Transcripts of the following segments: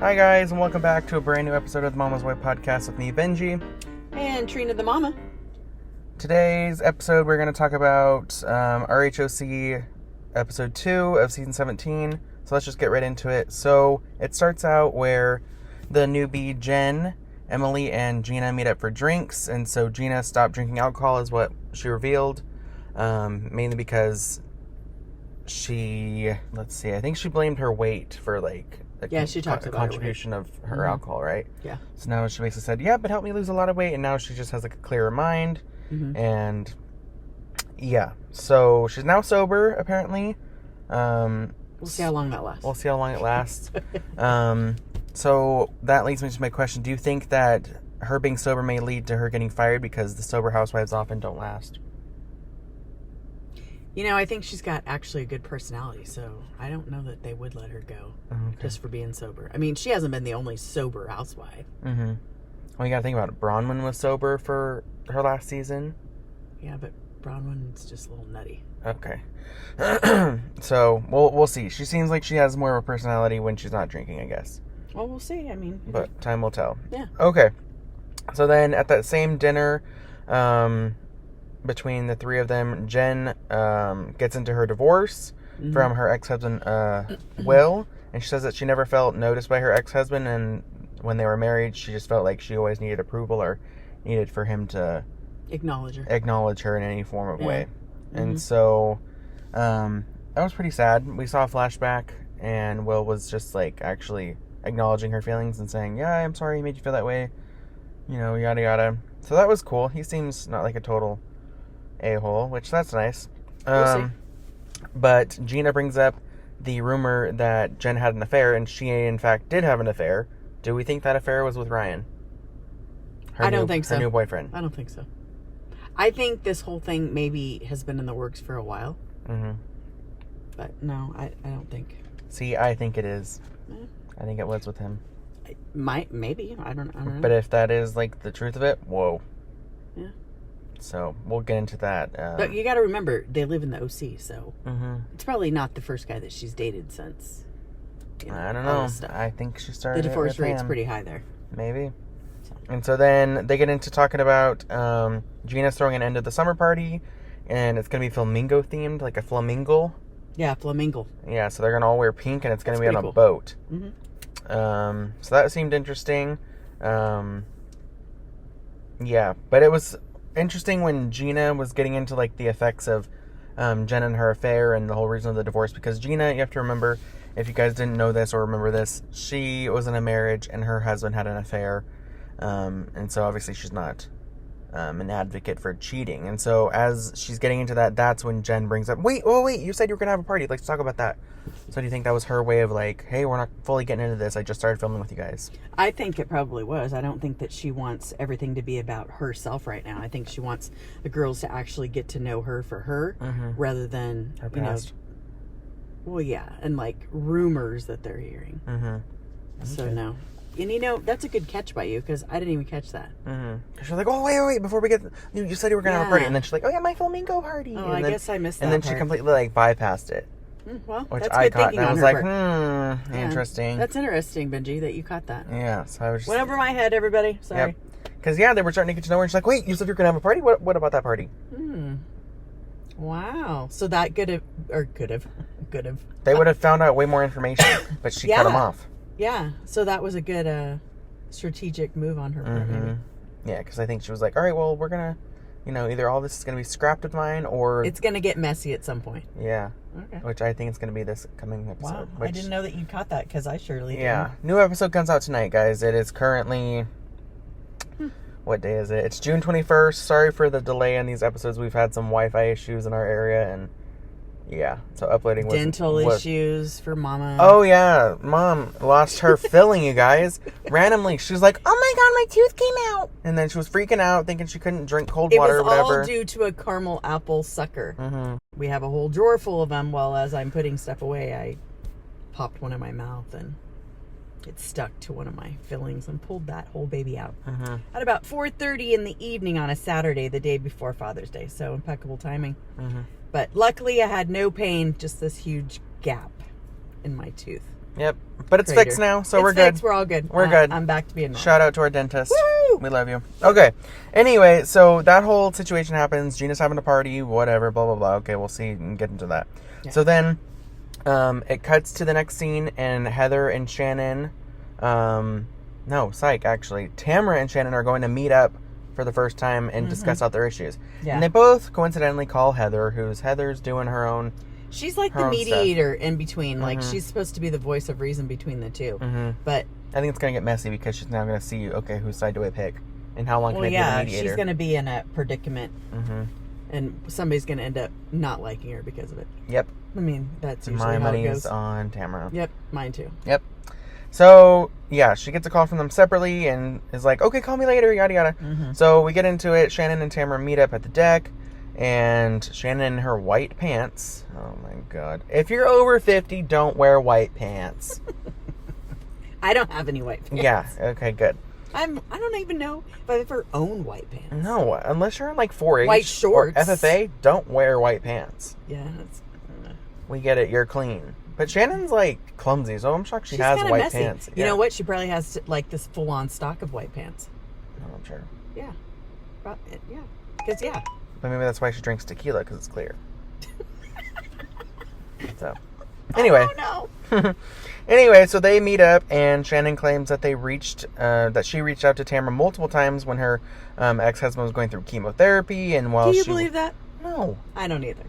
Hi guys, and welcome back to a brand new episode of the Mama's Way podcast with me, Benji. And Trina the Mama. Today's episode, we're going to talk about RHOC episode 2 of season 17. So let's just get right into it. So it starts out where the newbie Jen, Emily, and Gina meet up for drinks. And so Gina stopped drinking alcohol is what she revealed. Mainly because I think she blamed her weight for she talks about contribution of her alcohol, right? Yeah. So now she basically said, yeah, but help me lose a lot of weight. And now she just has a clearer mind. Mm-hmm. And yeah, so she's now sober, apparently. We'll see how long that lasts. We'll see how long it lasts. So that leads me to my question. Do you think that her being sober may lead to her getting fired because the sober housewives often don't last? You know, I think she's got actually a good personality, so I don't know that they would let her go just for being sober. I mean, she hasn't been the only sober housewife. Mm-hmm. Well, you gotta think about it. Bronwyn was sober for her last season. Yeah, but Bronwyn's just a little nutty. Okay. So, we'll see. She seems like she has more of a personality when she's not drinking, I guess. Well, we'll see. I mean... But time will tell. Yeah. Okay. So then, at that same dinner... between the three of them, Jen gets into her divorce from her ex-husband, Will, and she says that she never felt noticed by her ex-husband, and when they were married, she just felt like she always needed approval or needed for him to acknowledge her in any form of way. And so that was pretty sad. We saw a flashback, and Will was just actually acknowledging her feelings and saying, yeah, I'm sorry he made you feel that way, yada yada. So that was cool. He seems not like a total a-hole, which that's nice. We'll see. But Gina brings up the rumor that Jen had an affair, and she in fact did have an affair. Do we think that affair was with Ryan? I don't think so. Her new boyfriend. I don't think so. I think this whole thing maybe has been in the works for a while. Mm-hmm. But no, I don't think. See, I think it is. I think it was with him. Maybe. I don't know. But if that is the truth of it, whoa. Yeah. So we'll get into that. But you got to remember, they live in the OC, so it's probably not the first guy that she's dated since. I don't know. I think she started. The divorce rate's pretty high there. Maybe. So. And so then they get into talking about Gina's throwing an end to the summer party, and it's gonna be flamingo themed, like a flamingo. Yeah, flamingo. Yeah, so they're gonna all wear pink, and it's gonna be on a boat. Mm-hmm. So that seemed interesting. Yeah, but it was interesting when Gina was getting into the effects of Jen and her affair and the whole reason of the divorce, because Gina, you have to remember, if you guys didn't know this or remember this, she was in a marriage and her husband had an affair, and so obviously she's not an advocate for cheating. And so as she's getting into that, that's when Jen brings up, wait, you said you were gonna have a party, let's talk about that. So do you think that was her way of hey, we're not fully getting into this, I just started filming with you guys? I think it probably was. I don't think that she wants everything to be about herself right now. I think she wants the girls to actually get to know her for her, rather than her past. Well, yeah, and rumors that they're hearing. So no. And that's a good catch by you, because I didn't even catch that. She's like, oh, wait, before we get... You said you were going to have a party. And then she's like, oh, yeah, my flamingo party. Oh, I guess I missed that And then part. she completely, bypassed it. Well, which that's I good caught. thinking And I on was her like, part. interesting. That's interesting, Benji, that you caught that. Yeah, so I was just... Went over my head, everybody. Sorry. Because, they were starting to get to know her. And she's like, wait, you said you were going to have a party? What about that party? Wow. So that could have... They would have found out way more information, but she cut them off. Yeah, so that was a good strategic move on her part, maybe. Yeah, because I think she was like, all right, well, we're going to... either all this is going to be scrapped of mine, or... It's going to get messy at some point. Yeah. Okay. Which I think it's going to be this coming episode. Wow, I didn't know that you caught that, because I surely didn't. Yeah. New episode comes out tonight, guys. It is currently... What day is it? It's June 21st. Sorry for the delay in these episodes. We've had some Wi-Fi issues in our area, and... Yeah, so uploading was... Dental issues for Mama. Oh, yeah. Mom lost her filling, you guys. Randomly. She was like, oh my god, my tooth came out. And then she was freaking out, thinking she couldn't drink cold water or whatever. It was all due to a caramel apple sucker. We have a whole drawer full of them. While as I'm putting stuff away, I popped one in my mouth, and it stuck to one of my fillings and pulled that whole baby out. At about 4:30 in the evening on a Saturday, the day before Father's Day. So impeccable timing. But luckily I had no pain, just this huge gap in my tooth. Yep. But it's Crater. fixed now, so It's we're good. fixed. We're all good. We're good. I'm back to being normal. Shout out to our dentist. Woo! We love you. Okay. Anyway, so that whole situation happens. Gina's having a party, whatever, blah, blah, blah. Okay, we'll see and get into that. Yeah. So then it cuts to the next scene, and Heather and Shannon... actually. Tamara and Shannon are going to meet up for the first time and discuss out their issues. Yeah. And they both coincidentally call Heather, Heather's doing her own... She's like her the own mediator in between. Like, Mhm. she's supposed to be the voice of reason between the two. Mm-hmm. But, I think it's going to get messy because she's now going to see, okay, whose side do I pick? And how long can I be the mediator? she's going to be in a predicament. Mm-hmm. And somebody's going to end up not liking her because of it. Yep. I mean, that's usually My how it money's goes. on Tamara. Yep, mine too. Yep. So, yeah, she gets a call from them separately and is like, okay, call me later, yada, yada. Mm-hmm. So we get into it. Shannon and Tamara meet up at the deck. And Shannon in her white pants. Oh, my God. If you're over 50, don't wear white pants. I don't have any white pants. Yeah, okay, good. I don't even know if I've ever owned white pants. No, unless you're in like 4-H White shorts. or FFA, don't wear white pants. Yeah, that's... We get it, you're clean. But Shannon's like clumsy, so I'm shocked she She's has kinda white messy. pants. You know what? She probably has like this full-on stock of white pants. No, I'm sure. Yeah. Yeah. Because, yeah. But maybe that's why she drinks tequila, because it's clear. So, anyway. Oh, no. Anyway, so they meet up, and Shannon claims that that she reached out to Tamara multiple times when her ex-husband was going through chemotherapy, and while Do you believe that? No. I don't either.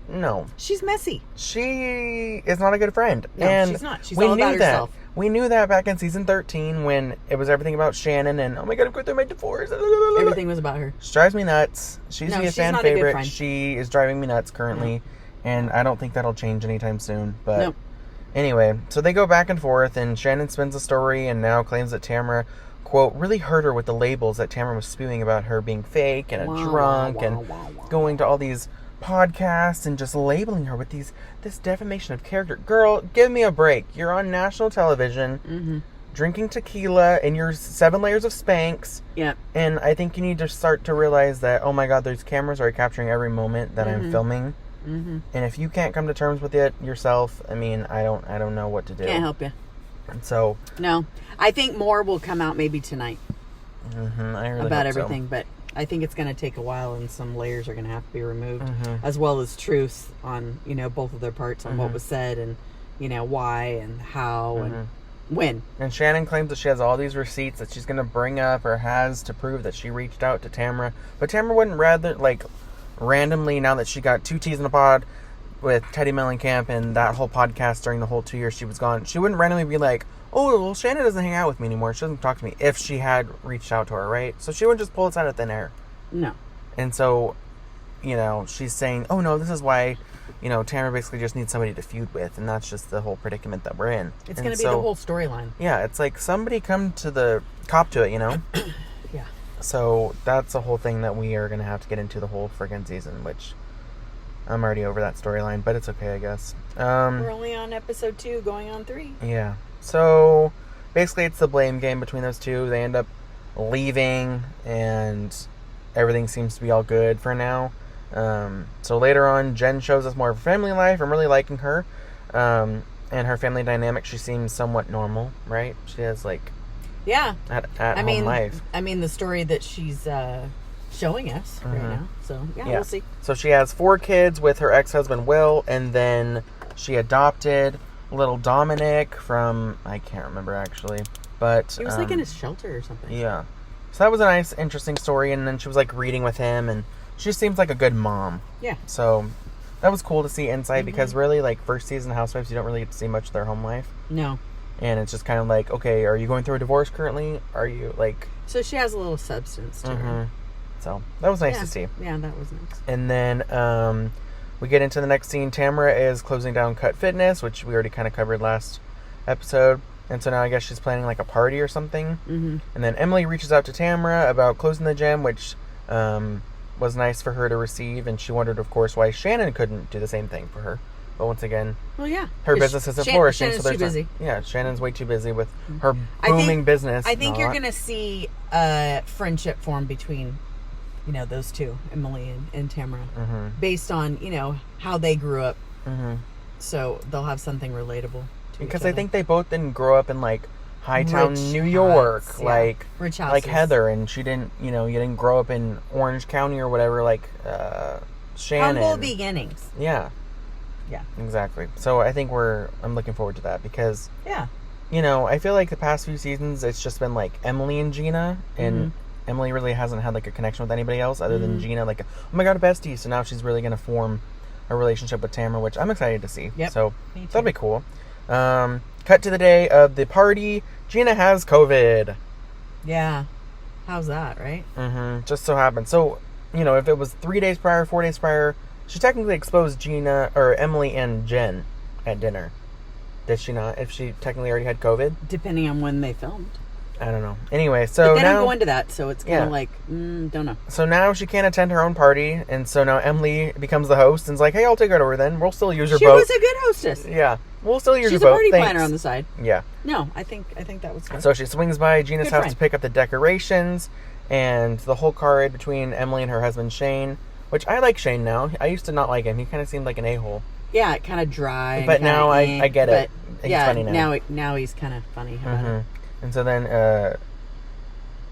No. She's messy. She is not a good friend. No, and she's not. She's all about herself. We knew that back in season 13 when it was everything about Shannon and, oh my God, I'm going through my divorce. Everything was about her. She drives me nuts. She used to be a she's fan not a good favorite. friend. She is driving me nuts currently. And I don't think that'll change anytime soon. But No. anyway, so they go back and forth, and Shannon spins the story and now claims that Tamara, quote, really hurt her with the labels that Tamara was spewing about her being fake and a drunk and going to all these podcasts and just labeling her with this defamation of character. Girl, give me a break. You're on national television drinking tequila and your 7 layers of Spanx. Yeah. And I think you need to start to realize that, oh my God, those cameras are capturing every moment that I'm filming. And if you can't come to terms with it yourself, I mean, I don't know what to do. Can't help you. And so, No. I think more will come out maybe tonight I really about hope so. everything, but I think it's going to take a while, and some layers are going to have to be removed, as well as truths on, both of their parts on what was said and, why and how and when. And Shannon claims that she has all these receipts that she's going to bring up or has to prove that she reached out to Tamara. But Tamara wouldn't randomly, now that she got 2 T's in a pod with Teddy Mellencamp and that whole podcast during the whole 2 years she was gone, she wouldn't randomly be like, oh, well, Shannon doesn't hang out with me anymore. She doesn't talk to me, if she had reached out to her, right? So she wouldn't just pull this out of thin air. No. And so, she's saying, oh, no, this is why, Tamara basically just needs somebody to feud with, and that's just the whole predicament that we're in. It's going to be the whole storyline. Yeah, it's like somebody cop to it, Yeah. So that's a whole thing that we are going to have to get into the whole friggin' season, which I'm already over that storyline, but it's okay, I guess. We're only on episode 2, going on 3. Yeah. So basically it's the blame game between those two. They end up leaving, and everything seems to be all good for now. So later on, Jen shows us more of her family life. I'm really liking her. And her family dynamic, she seems somewhat normal, right? She has Yeah. at home life. I mean, the story that she's showing us right now. So, yeah, we'll see. So she has 4 kids with her ex-husband, Will, and then she adopted little Dominic from, I can't remember actually, but... He was in a shelter or something. Yeah. So that was a nice, interesting story, and then she was reading with him, and she seems like a good mom. Yeah. So that was cool to see insight, because really, first season Housewives, you don't really get to see much of their home life. No. And it's just kind of okay, are you going through a divorce currently? Are you, So she has a little substance to her. So that was nice to see. Yeah, that was nice. And then we get into the next scene. Tamara is closing down Cut Fitness, which we already kind of covered last episode. And so now I guess she's planning a party or something. And then Emily reaches out to Tamara about closing the gym, which was nice for her to receive. And she wondered, of course, why Shannon couldn't do the same thing for her. But once again, her business isn't flourishing. Shannon's so too busy. Yeah, Shannon's way too busy with her booming business. I think you're going to see a friendship form between, those two, Emily and Tamara, based on, how they grew up. So they'll have something relatable to Because each I other. think they both didn't grow up in like Hightown, Rich New York, houses, yeah. like Rich like houses. Heather, and she didn't, you didn't grow up in Orange County or whatever, like Shannon. Humble beginnings. Yeah. Yeah. Exactly. So I think I'm looking forward to that because, Yeah. I feel like the past few seasons it's just been like Emily and Gina, and Mm-hmm. Emily really hasn't had like a connection with anybody else other than Gina. Like, oh my god, a bestie. So now she's really gonna form a relationship with Tamara, which I'm excited to see. Yep. So Me too. that'll be cool. Cut to the day of the party. Gina has COVID. Yeah. How's that, right? Just so happened. So, if it was 3 days prior, 4 days prior, she technically exposed Gina or Emily and Jen at dinner. Did she not? If she technically already had COVID? Depending on when they filmed. I don't know. Anyway, so But they now don't go into that, so it's kind of like, don't know. So now she can't attend her own party, and so now Emily becomes the host and's like, hey, I'll take it over then. We'll still use your She boat. was a good hostess. Yeah. We'll still use She's your a boat. party Thanks. planner on the side. Yeah. No, I think that was good. So she swings by Gina's Good house friend. to pick up the decorations and the whole car ride between Emily and her husband Shane, which I like Shane now. I used to not like him. He kind of seemed like an a-hole. Yeah, it kind of dry. And But now kinda I get it. But He's yeah, funny now. now he's kind of funny about it. And so then,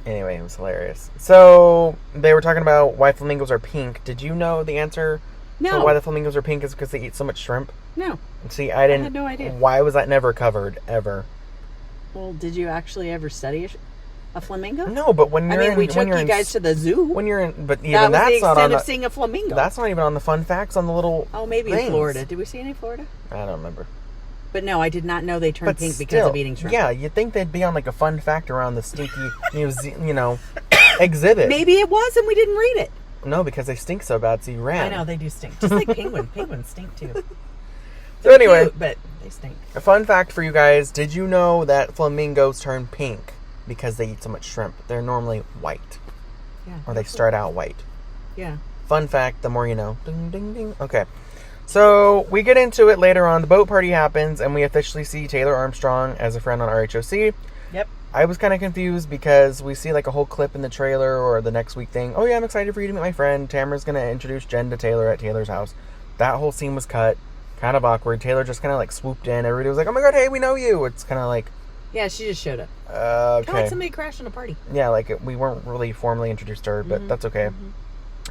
anyway, it was hilarious. So they were talking about why flamingos are pink. Did you know the answer No. to why the flamingos are pink is because they eat so much shrimp? No. See, I didn't. had no idea. Why was that never covered ever? Well, did you actually ever study a flamingo? No, but when you're we in, took when you're you in, guys to the zoo. when you're in, but even That was the that's not on extent the. of seeing a flamingo. That's not even on the fun facts on the little. Oh, maybe things. in Florida. Did we see any in Florida? I don't remember. But no, I did not know they turned But pink still, because of eating shrimp. yeah, you'd think they'd be on like a fun fact around the stinky exhibit. Maybe it was, and we didn't read it. No, because they stink so bad, so you ran. I know they do stink, just like penguins. Penguins stink too. So anyway, Cute, but they stink. a fun fact for you guys: did you know that flamingos turn pink because they eat so much shrimp? They're normally white, Yeah. or they start out white. Yeah. Fun fact: the more you know. Ding, ding, ding. Okay. So we get into it later on. The boat party happens, and we officially see Taylor Armstrong as a friend on RHOC. Yep. I was kind of confused because we see like a whole clip in the trailer or the next week thing. Oh yeah, I'm excited for you to meet my friend. Tamara's going to introduce Jen to Taylor at Taylor's house. That whole scene was cut. Kind of awkward. Taylor just kind of like swooped in. Everybody was like, oh my god, hey, we know you. It's kind of like... Yeah, she just showed up. Okay. Kind of like somebody crashing a party. Yeah, like we weren't really formally introduced to her, but that's okay.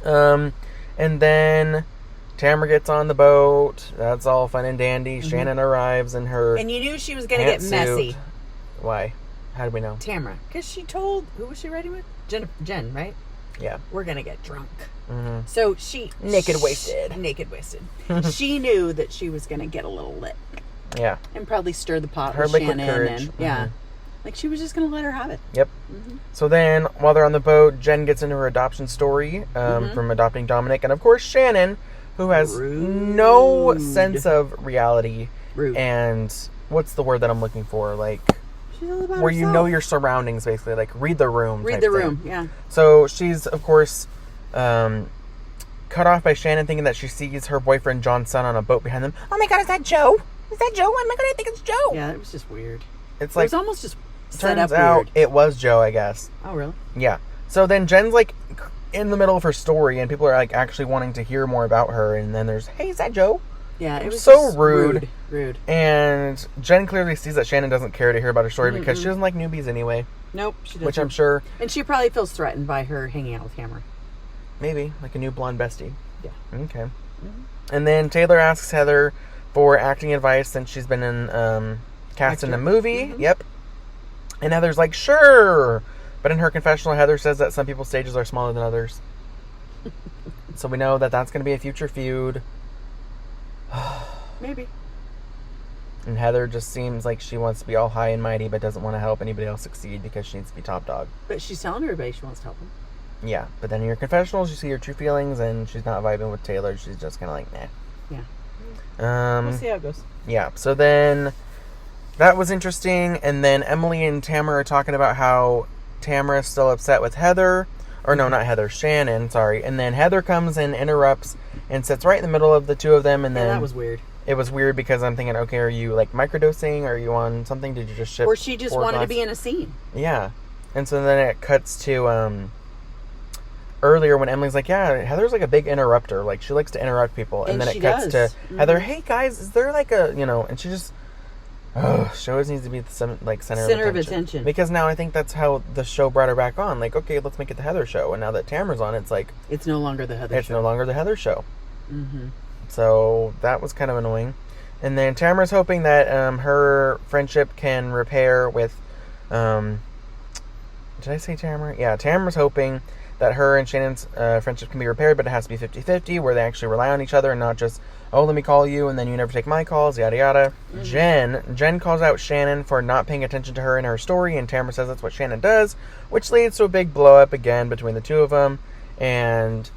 And then Tamara gets on the boat. That's all fun and dandy. Shannon arrives in her And you knew she was going to get pantsuit. messy. Why? How did we know? Tamara. Because she told... Who was she riding with? Jen, right? Yeah. We're going to get drunk. So she... Naked wasted. Naked wasted. She knew that she was going to get a little lit. Yeah. And probably stir the pot Her with liquid Shannon. courage. And, yeah. Like, she was just going to let her have it. Yep. So then, while they're on the boat, Jen gets into her adoption story from adopting Dominic. And, of course, Shannon, who has no sense of reality. Rude. And what's the word that I'm looking for? Like, She's all about where you herself. know your surroundings, basically. Like, read the room Read type the thing. room, yeah. So she's, of course, cut off by Shannon thinking that she sees her boyfriend John's son on a boat behind them. Oh my god, is that Joe? Is that Joe? Oh my god, I think it's Joe. Yeah, it was just weird. It's It like, was almost just set turns up out weird. it was Joe, I guess. Oh, really? Yeah. So then Jen's like in the middle of her story, and people are like actually wanting to hear more about her. And then there's, hey, is that Joe? Yeah, it was so just rude. Rude. And Jen clearly sees that Shannon doesn't care to hear about her story because she doesn't like newbies anyway. Nope, she doesn't. Which I'm sure, And she probably feels threatened by her hanging out with Hammer. maybe, like a new blonde bestie. Yeah. Okay. And then Taylor asks Heather for acting advice since she's been in cast in a movie. Yep. And Heather's like, sure. But in her confessional, Heather says that some people's stages are smaller than others. So we know that that's going to be a future feud. Maybe. And Heather just seems like she wants to be all high and mighty, but doesn't want to help anybody else succeed because she needs to be top dog. But she's telling everybody she wants to help him. Yeah, but then in your confessionals, you see her true feelings, and she's not vibing with Taylor. She's just kind of like, nah. Yeah. We'll see how it goes. Yeah, so then that was interesting. And then Emily and Tamara are talking about how Tamara's still upset with Heather. Or no, not Heather, Shannon, sorry. And then Heather comes and interrupts and sits right in the middle of the two of them. And then that was weird. It was weird because I'm thinking, okay, are you like microdosing? Are you on something? Did you just ship? Or she just wanted to be in a scene. Yeah. And so then it cuts to earlier when Emily's like, yeah, Heather's like a big interrupter. Like, she likes to interrupt people. And then it cuts to Heather, hey, guys, is there like a, and she just, She always needs to be the center of attention. Because now I think that's how the show brought her back on. Like, okay, let's make it the Heather show. And now that Tamara's on, it's like... It's no longer the Heather show. It's no longer the Heather show. Mm-hmm. So that was kind of annoying. And then Tamara's hoping that her friendship can repair with... did I say Tamara? Yeah, Tamara's hoping that her and Shannon's friendship can be repaired, but it has to be 50-50, where they actually rely on each other and not just, oh, let me call you, and then you never take my calls, yada yada. Mm-hmm. Jen calls out Shannon for not paying attention to her in her story, and Tamara says that's what Shannon does, which leads to a big blow up again between the two of them, and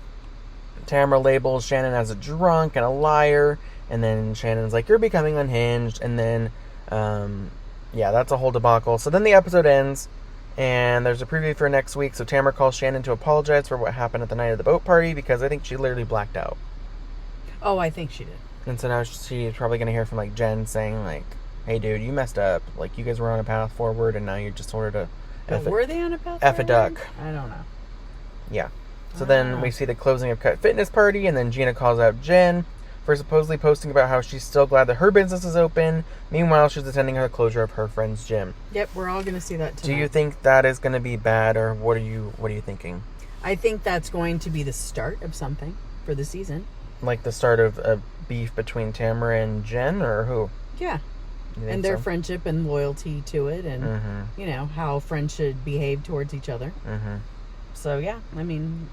Tamara labels Shannon as a drunk and a liar, and then Shannon's like, you're becoming unhinged, and then, yeah, that's a whole debacle. So then the episode ends, and there's a preview for next week, so Tamara calls Shannon to apologize for what happened at the night of the boat party, because I think she literally blacked out. Oh, I think she did. And so now she's probably going to hear from, like, Jen saying, like, hey, dude, you messed up. Like, you guys were on a path forward, and now you're just sort of were they on a path F forward? a duck. I don't know. Yeah. So then we see the closing of Cut Fitness Party, and then Gina calls out Jen for supposedly posting about how she's still glad that her business is open. Meanwhile, she's attending the closure of her friend's gym. Yep, we're all going to see that tonight. Do you think that is going to be bad, or what are you thinking? I think that's going to be the start of something for the season. Like the start of a beef between Tamara and Jen, or who? Yeah. And their friendship and loyalty to it, and, you know, how friends should behave towards each other. Mm-hmm. So, yeah, I mean,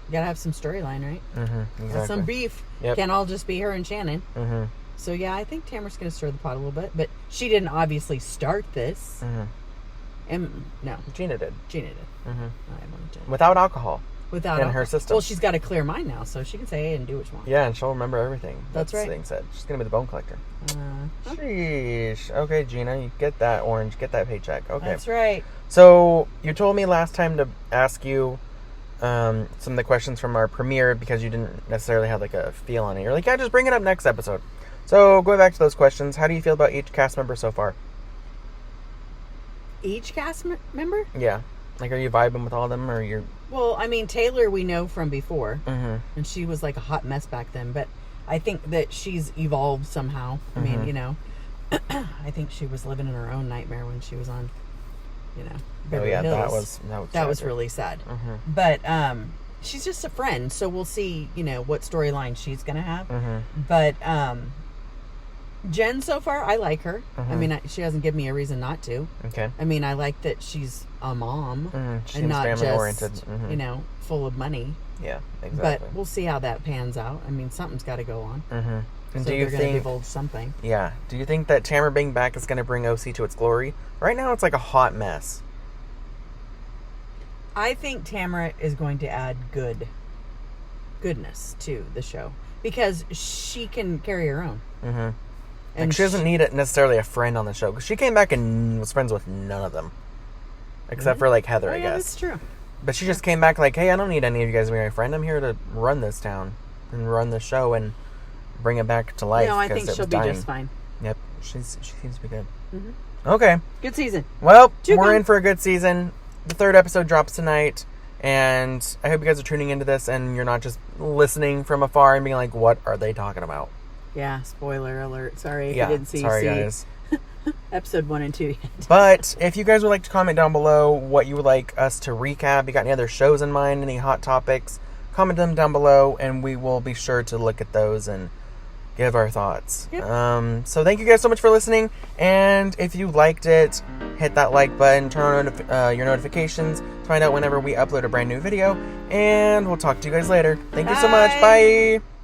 you gotta have some storyline, right? Mm-hmm, exactly. Some beef. Yep. Can't all just be her and Shannon. Mm-hmm. So, yeah, I think Tamara's gonna stir the pot a little bit, but she didn't obviously start this. Mm-hmm. And, no. Gina did. Mm-hmm. Without alcohol. Without in her system. Well, she's got a clear mind now, so she can say and do what she wants. Yeah, and she'll remember everything. That's right. Thing said. She's gonna be the bone collector. Sheesh. Okay, Gina, you get that orange, get that paycheck. Okay. That's right. So you told me last time to ask you some of the questions from our premiere because you didn't necessarily have like a feel on it. You're like, yeah, just bring it up next episode. So going back to those questions, how do you feel about each cast member so far? Each cast member? Yeah. Like, are you vibing with all of them, or you're... Well, I mean, Taylor we know from before, and she was like a hot mess back then, but I think that she's evolved somehow. I mean, you know, I think she was living in her own nightmare when she was on, you know, Beverly Hills. That was really sad. But she's just a friend, so we'll see, you know, what storyline she's going to have. But Jen, so far, I like her. I mean, she hasn't given me a reason not to. Okay. I mean, I like that she's a mom and not just, you know, full of money. Yeah, exactly. But we'll see how that pans out. I mean, something's got to go on. And so do you think they're going to divulge something? Yeah. Do you think that Tamara being back is going to bring OC to its glory? Right now, it's like a hot mess. I think Tamara is going to add goodness to the show because she can carry her own. And she doesn't need necessarily a friend on the show. Because she came back and was friends with none of them. Except for, like, Heather, I guess. That's true. But she just came back like, hey, I don't need any of you guys to be my friend. I'm here to run this town. And run the show and bring it back to life. No, I think she'll be just fine. Yep. She seems to be good. Okay. Good season. Well, we're in for a good season. The 3rd episode drops tonight. And I hope you guys are tuning into this and you're not just listening from afar and being like, what are they talking about? Yeah, spoiler alert. Sorry if you didn't see. Sorry, guys. Episode 1 and 2 yet. But if you guys would like to comment down below what you would like us to recap, you got any other shows in mind, any hot topics, comment them down below, and we will be sure to look at those and give our thoughts. Yep. So thank you guys so much for listening, and if you liked it, hit that like button, turn on your notifications to find out whenever we upload a brand new video, and we'll talk to you guys later. Thank you so much. Bye!